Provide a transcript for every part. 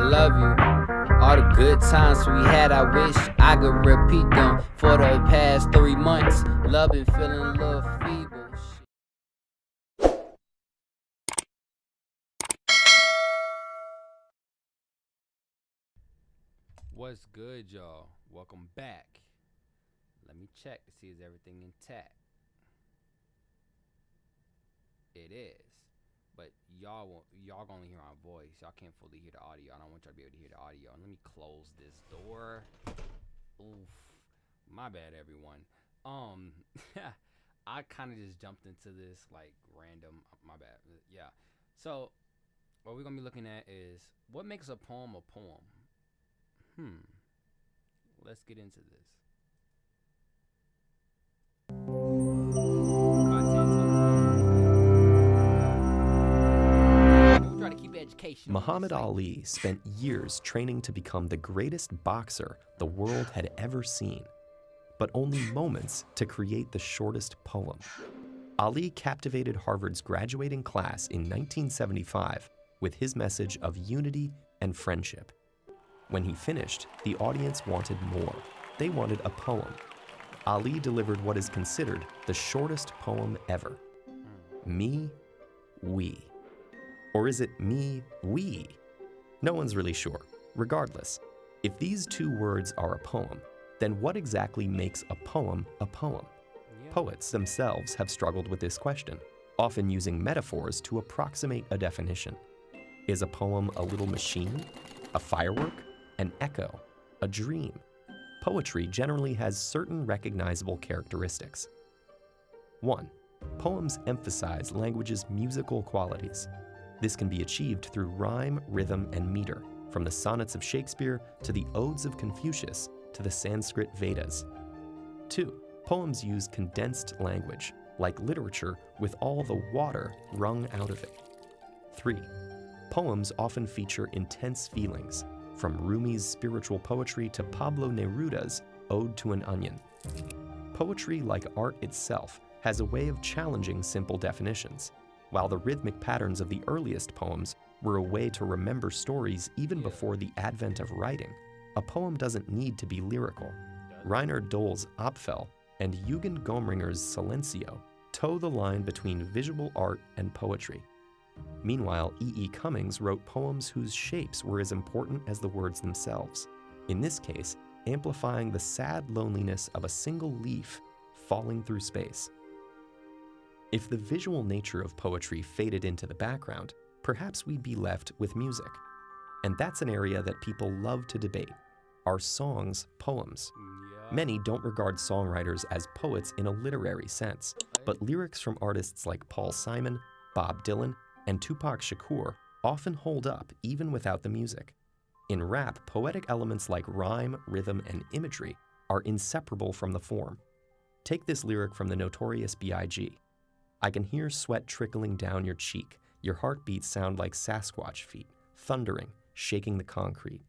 love you. All the good times we had, I wish I could repeat them for the past 3 months. Loving, feeling a little feeble. What's good, y'all? Welcome back. Let me check to see is everything intact. It is. But y'all gonna only hear my voice. Y'all can't fully hear the audio. I don't want y'all to be able to hear the audio. Let me close this door. Oof. My bad, everyone. I kind of just jumped into this like random. My bad. Yeah. So what we're gonna be looking at is what makes a poem a poem. Let's get into this. Muhammad Ali spent years training to become the greatest boxer the world had ever seen, but only moments to create the shortest poem. Ali captivated Harvard's graduating class in 1975 with his message of unity and friendship. When he finished, the audience wanted more. They wanted a poem. Ali delivered what is considered the shortest poem ever. Me, we. Or is it me, we? No one's really sure. Regardless, if these two words are a poem, then what exactly makes a poem a poem? Poets themselves have struggled with this question, often using metaphors to approximate a definition. Is a poem a little machine, a firework, an echo, a dream? Poetry generally has certain recognizable characteristics. 1. Poems emphasize language's musical qualities. This can be achieved through rhyme, rhythm, and meter, from the sonnets of Shakespeare to the odes of Confucius to the Sanskrit Vedas. 2. Poems use condensed language, like literature with all the water wrung out of it. 3. Poems often feature intense feelings, from Rumi's spiritual poetry to Pablo Neruda's Ode to an Onion. Poetry, like art itself, has a way of challenging simple definitions. While the rhythmic patterns of the earliest poems were a way to remember stories even before the advent of writing, a poem doesn't need to be lyrical. Rainer Doll's Apfel and Eugen Gomringer's Silencio toe the line between visual art and poetry. Meanwhile, E.E. Cummings wrote poems whose shapes were as important as the words themselves, in this case, amplifying the sad loneliness of a single leaf falling through space. If the visual nature of poetry faded into the background, perhaps we'd be left with music. And that's an area that people love to debate. Are songs poems? Many don't regard songwriters as poets in a literary sense, but lyrics from artists like Paul Simon, Bob Dylan, and Tupac Shakur often hold up even without the music. In rap, poetic elements like rhyme, rhythm, and imagery are inseparable from the form. Take this lyric from the notorious b.i.g. I can hear sweat trickling down your cheek, your heartbeats sound like Sasquatch feet, thundering, shaking the concrete.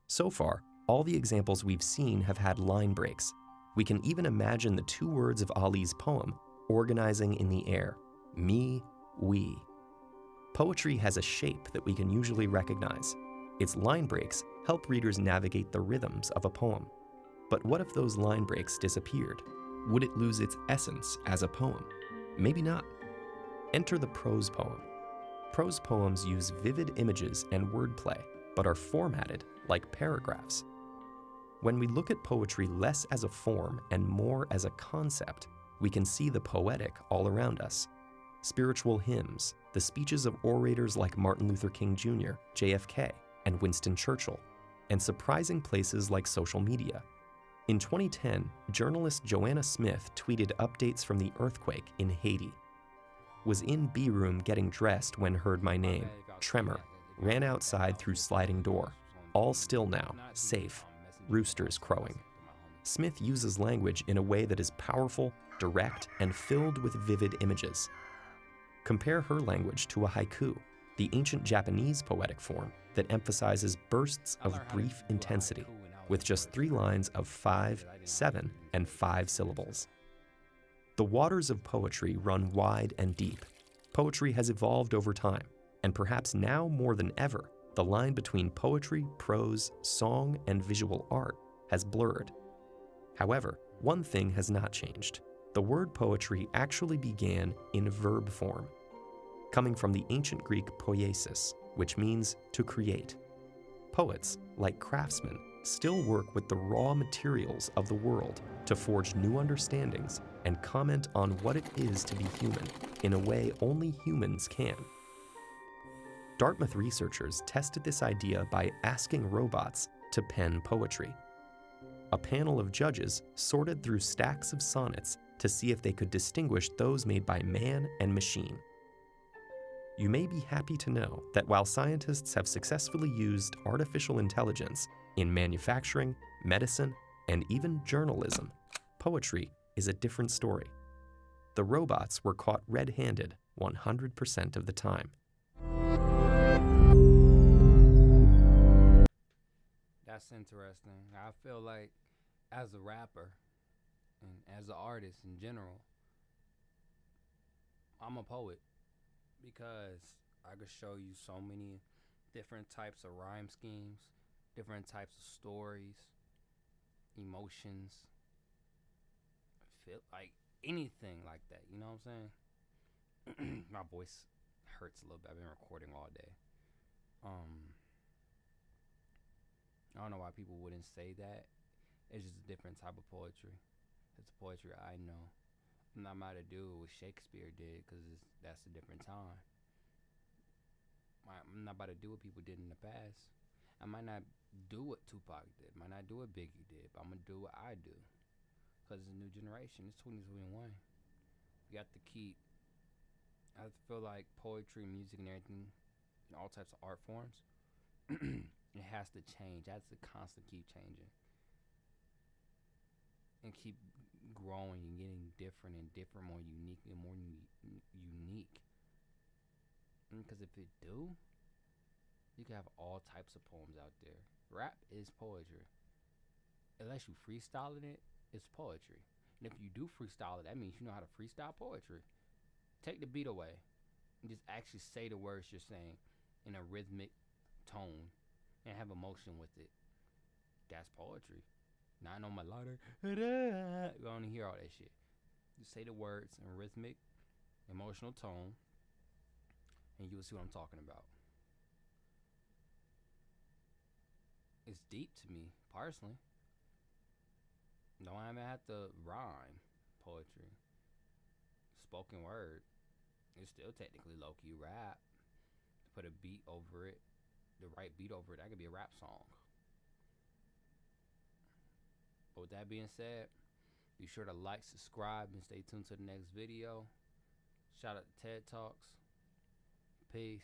So far, all the examples we've seen have had line breaks. We can even imagine the two words of Ali's poem organizing in the air, me, we. Poetry has a shape that we can usually recognize. Its line breaks help readers navigate the rhythms of a poem. But what if those line breaks disappeared? Would it lose its essence as a poem? Maybe not. Enter the prose poem. Prose poems use vivid images and wordplay, but are formatted like paragraphs. When we look at poetry less as a form and more as a concept, we can see the poetic all around us. Spiritual hymns, the speeches of orators like Martin Luther King Jr., JFK, and Winston Churchill, and surprising places like social media. In 2010, journalist Joanna Smith tweeted updates from the earthquake in Haiti. Was in B-room getting dressed when heard my name, tremor, ran outside through sliding door. All still now, safe, roosters crowing. Smith uses language in a way that is powerful, direct, and filled with vivid images. Compare her language to a haiku, the ancient Japanese poetic form that emphasizes bursts of brief intensity, with just 3 lines of 5, 7, and 5 syllables. The waters of poetry run wide and deep. Poetry has evolved over time, and perhaps now more than ever, the line between poetry, prose, song, and visual art has blurred. However, one thing has not changed. The word poetry actually began in verb form, coming from the ancient Greek poiesis, which means to create. Poets, like craftsmen, still work with the raw materials of the world to forge new understandings and comment on what it is to be human in a way only humans can. Dartmouth researchers tested this idea by asking robots to pen poetry. A panel of judges sorted through stacks of sonnets to see if they could distinguish those made by man and machine. You may be happy to know that while scientists have successfully used artificial intelligence in manufacturing, medicine, and even journalism, poetry is a different story. The robots were caught red-handed 100% of the time. That's interesting. I feel like as a rapper and as an artist in general, I'm a poet because I could show you so many different types of rhyme schemes, different types of stories, emotions, feel like anything like that, you know what I'm saying? My voice hurts a little bit. I've been recording all day. I don't know why people wouldn't say that. It's just a different type of poetry. It's the poetry I know. I'm not about to do what Shakespeare did because that's a different time. I'm not about to do what people did in the past. I might not do what Tupac did. Might not do what Biggie did. But I'm going to do what I do. Because it's a new generation. It's 2021. You have to keep... I feel like poetry, music, and everything, and all types of art forms, it has to change. It has to constantly keep changing. And keep growing and getting different and different, more unique and more unique. Because if it do, you can have all types of poems out there. Rap is poetry. Unless you freestyling it, it's poetry. And if you do freestyle it, that means you know how to freestyle poetry. Take the beat away and just actually say the words you're saying in a rhythmic tone and have emotion with it. That's poetry. Not on my lighter. You don't hear all that shit. Just say the words in rhythmic, emotional tone, and you'll see what I'm talking about. It's deep to me, personally. Don't even have to rhyme poetry. Spoken word. It's still technically low-key rap. Put a beat over it, the right beat over it, that could be a rap song. But with that being said, be sure to like, subscribe, and stay tuned to the next video. Shout out to TED Talks. Peace.